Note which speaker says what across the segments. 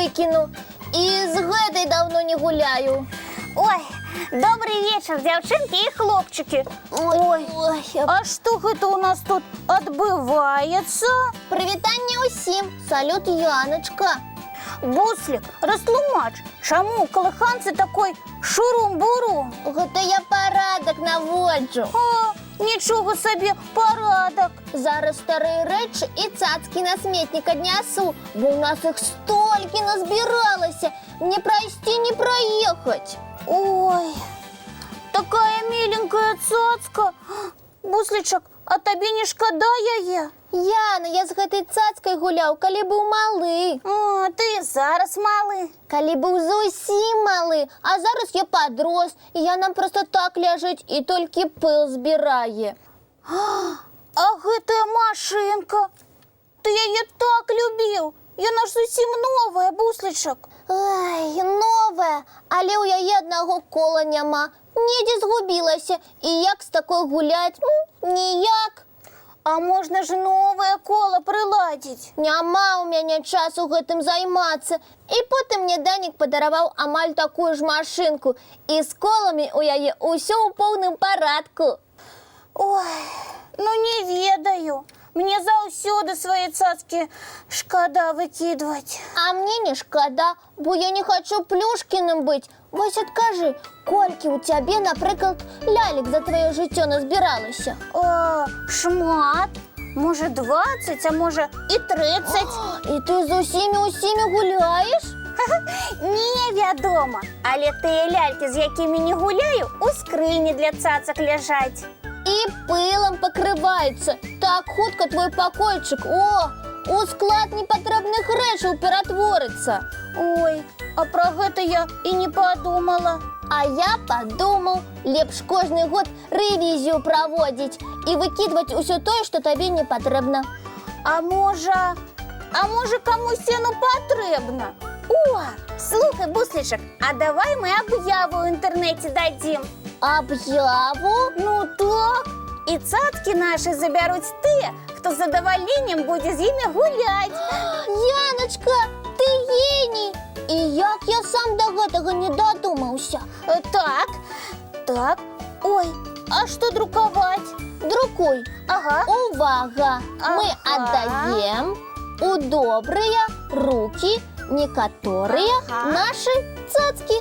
Speaker 1: выкину. І з гэтай давно не гуляю.
Speaker 2: Ой, добрый вечер, дзяўчынкі і хлопчыкі.
Speaker 1: Ой,
Speaker 2: А што гэта у нас тут адбываецца?
Speaker 1: прывітанне ўсім. Салют, Яночка.
Speaker 2: Буслік, растлумач, чаму ў калыханцы такой шурум-бурум?
Speaker 1: Гэта я парадак наводжу.
Speaker 2: А, нічога сабе, парадак.
Speaker 1: Зараз старыя рэчы і цацкі на сметнік аднясу, бо ў нас іх столькі назбіралася. Не прайсці, не праехаць.
Speaker 2: Ой, такая миленькая цацка. Буслічак, а табе не шкада яе?
Speaker 1: Яна, я з гэтай цацкай гуляў, калі быў малы.
Speaker 2: А, ты зараз малы.
Speaker 1: Калі быў зусім малы, а зараз я падрос, і яна проста так ляжыць і толькі пыл збірае.
Speaker 2: А гэтая машынка, ты яе так любіў. Яна ж зусім новая, Буслічак.
Speaker 1: Ай, новая, але ў яе аднаго кола няма. Недзе згубілася, і як з такой гуляць? Ніяк.
Speaker 2: А можна ж новае кола прыладзіць?
Speaker 1: Няма ў мяне часу гэтым займацца. І потым мне Данік падараваў амаль такую ж машынку. І з коламі ў яе ўсё ў поўным парадку.
Speaker 2: Ой, ну не ведаю. Мне заўсёды свае цацкі шкада выкідваць.
Speaker 1: А мне не шкада, бо я не хачу Плюшкіным быць. Вось адкажы, колькі ў цябе, напрыклад, лялек за тваё жыццё назбіралася?
Speaker 2: Шмат. Можа 20, а можа і 30.
Speaker 1: І ты з усімі гуляеш?
Speaker 2: Невядома. Але тыя лялькі, з якімі не гуляю, у скрыні для цацак ляжаць.
Speaker 1: І пылам пакрываюцца. Так хутка твой пакойчык, у склад непатрэбных рэчаў ператворыцца.
Speaker 2: Ой, а пра гэта я і не падумала.
Speaker 1: А я падумаў, лепш кожны год рэвізію праводзіць і выкідваць усё тое, што табе не патрэбна.
Speaker 2: А можа камусь яно патрэбна? О, слухай, Буслічак, а давай мы аб'яву ў інтэрнэце дадзім.
Speaker 1: Аб'яву?
Speaker 2: Ну так, і цацкі нашы забяруць тыя, хто з задавальненнем будзе з імі гуляць.
Speaker 1: Яночка, ты геній! І як я сам да гэтага не дадумаўся?
Speaker 2: Так. Ой, а што друкаваць?
Speaker 1: Друкуй.
Speaker 2: Ага.
Speaker 1: Увага! Мы аддаем у добрыя рукі некаторыя нашы цацкі.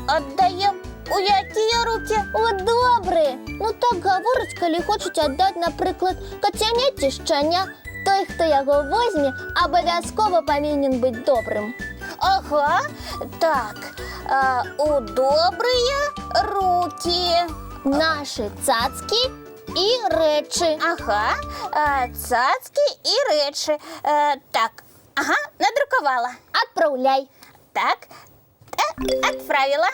Speaker 2: Аддаем у якія рукі?
Speaker 1: У добрыя. Ну так гавораць, калі хочуць аддаць, напрыклад, кацяня ці шчаня. Той, хто яго возьме, абавязкова павінен быць добрым.
Speaker 2: Ага, так, у добрыя рукі.
Speaker 1: Нашы цацкі і рэчы.
Speaker 2: Ага, цацкі і рэчы. Так, ага, надрукавала.
Speaker 1: Адпраўляй.
Speaker 2: Так, отправила.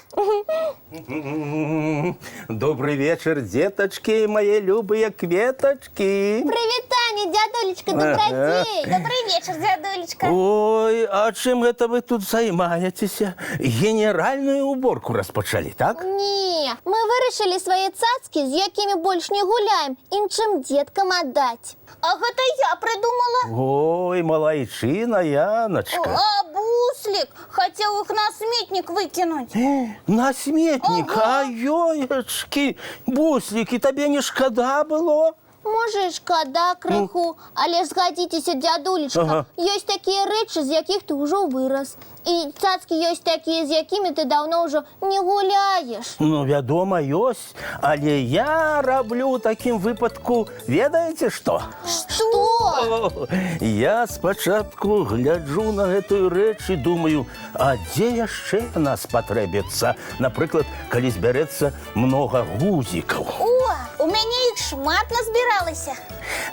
Speaker 3: Добрый вечер, деточки, мои любые кветочки.
Speaker 1: Прывітанне, дзядулечка, добрый дзень.
Speaker 2: Добрый вечер, дзядулечка.
Speaker 3: Ой, а чем это вы тут займаетесь? Генеральную уборку распачалі, так?
Speaker 1: Не, мы вырашылі свае цацкі, з якімі больш не гуляем, іншым деткам аддаць.
Speaker 2: А гэта я придумала.
Speaker 3: Ой, малайчина, Яночка.
Speaker 2: А Буслик хотел их на сметник выкинуть.
Speaker 3: На сметник?
Speaker 2: Ага.
Speaker 3: Ай-ёечки, Буслики, тебе не шкода было?
Speaker 1: Можа, і шкада крыху, але згадзіцеся, дзядулечка, ёсць такія рэчы, з якіх ты ўжо вырас. І цацкі ёсць такія, з якімі ты даўно ўжо не гуляеш.
Speaker 3: Ну, вядома, ёсць, але я раблю ў такім выпадку, ведаеце што?
Speaker 1: Што?
Speaker 3: Я спачатку гляджу на гэтую рэч і думаю, а дзе яшчэ яна спатрэбіцца? Напрыклад, калі збярэцца многа гузікаў.
Speaker 2: О, у мяне іх шмат назбіралася.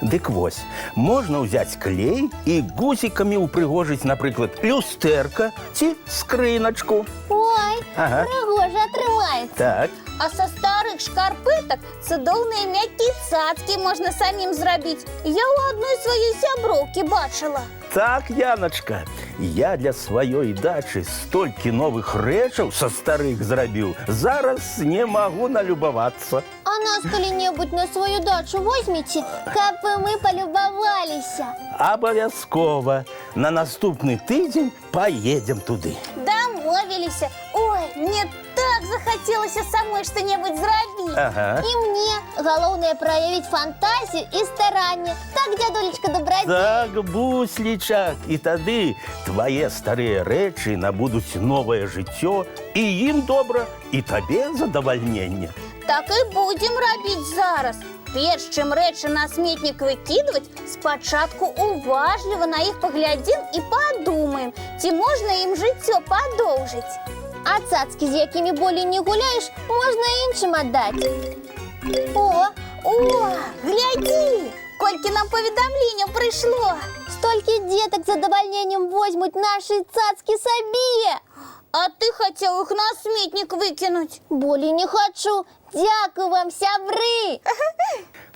Speaker 3: Дык вось, можна ўзяць клей і гузікамі ўпрыгожыць, напрыклад, люстэрка ці скрыначку.
Speaker 1: Ой,
Speaker 3: Ага.
Speaker 1: прыгожа атрымаецца.
Speaker 3: Так.
Speaker 2: А со старых шкарпэтак цудоўныя мяккія цацкі можна самім зрабіць. Я ў адной сваёй сяброўкі бачыла.
Speaker 3: Так, Яночка, я для сваёй дачы столькі новых рэчаў са старых зрабіў. Зараз не магу налюбавацца.
Speaker 1: А А нас коли-небудь на свою дачу возьмете, каб мы полюбовались.
Speaker 3: Абавязкова. На наступны тыдзень поедем туды.
Speaker 2: Дамовились. Ой, мне так захотелось самой что-нибудь зрабіць.
Speaker 3: Ага.
Speaker 1: И мне. Главное проявить фантазию и старание. Так, дядулечка, добродетель.
Speaker 3: Так, буслічак, і тады твае старыя рэчы набудуць новае жыццё, і ім добра, і табе задавальненне.
Speaker 2: Так і будем рабіць зараз. Перш чым рэчы на сметнік выкідваць, спачатку уважліва на іх паглядзім і падумаем, ці можна ім жыццё падоўжыць.
Speaker 1: А цацки, з якими болей не гуляешь, можно іншим отдать. О,
Speaker 2: Глядзі! Колькі нам паведамленняў прыйшло!
Speaker 1: столько деток с задовольнением возьмут наши цацки себе.
Speaker 2: А ты хотел их на сметник выкинуть.
Speaker 1: Более не хочу. Дякую вам, сябры.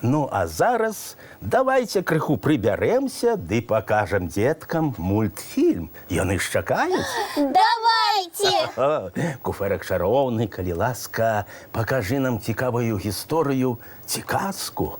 Speaker 3: Ну, а зараз давайте крыху прыбярэмся ды пакажам деткам мультфільм. Яны ж чакаюць.
Speaker 2: Давайте!
Speaker 3: Куфэрак чароўны, калі ласка, пакажы нам цікавую гісторыю ці казку.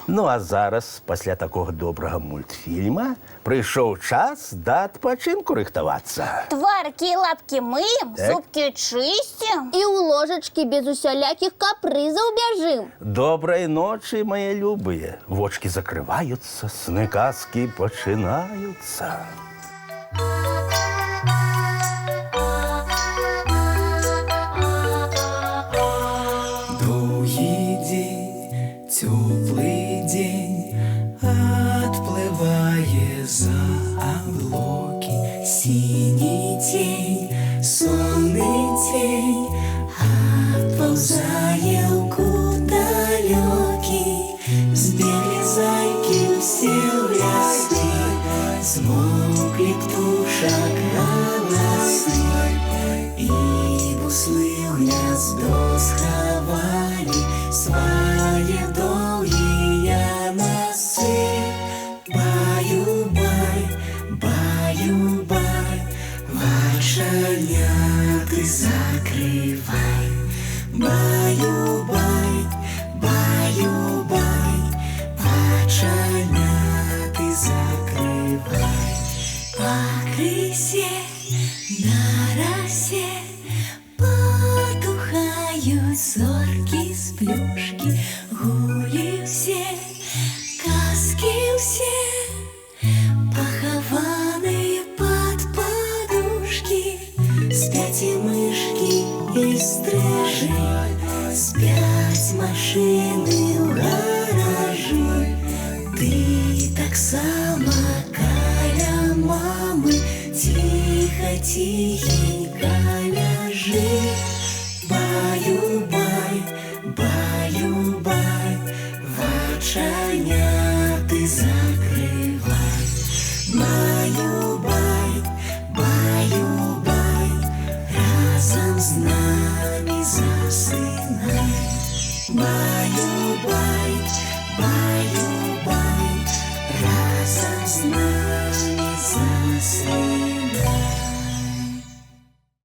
Speaker 3: Ну, а зараз, пасля такога добрага мультфільма, прыйшоў час да адпачынку рыхтавацца.
Speaker 2: Тварки и лапки мыем,
Speaker 3: Так.
Speaker 2: зубки чистим.
Speaker 1: И у ложечки без усяляких капризов бежим.
Speaker 3: Добрай ночы, мае любыя. Вочки закрываюцца, сны казкі пачынаюцца.
Speaker 4: Довгий день, теплый день, отплывая за облаки. Синий тень, сонный тень, отползая в далекий. Сбегли зайки все в лесу, смолкли птушек голосы. И буслы в гнездо сховали свои долгие носы. Баю-бай, баю-бай, вошеняты закрывай. Баю-бай, баю-бай, вошеняты закрывай. По крысе на росе потухают зорки с плюшки. Гули все, казки все, похованные под подушки. Спят и мышки, и стрижи, спят машины в гаражи. Ты так сама каля мамы, тихо, тихенько ляжи. Баю-бай, баю-бай, воченяты закрывай. Баю-бай, баю-бай, разом с нами засынай. Баю-бай, баю-бай, разом с нами засынай.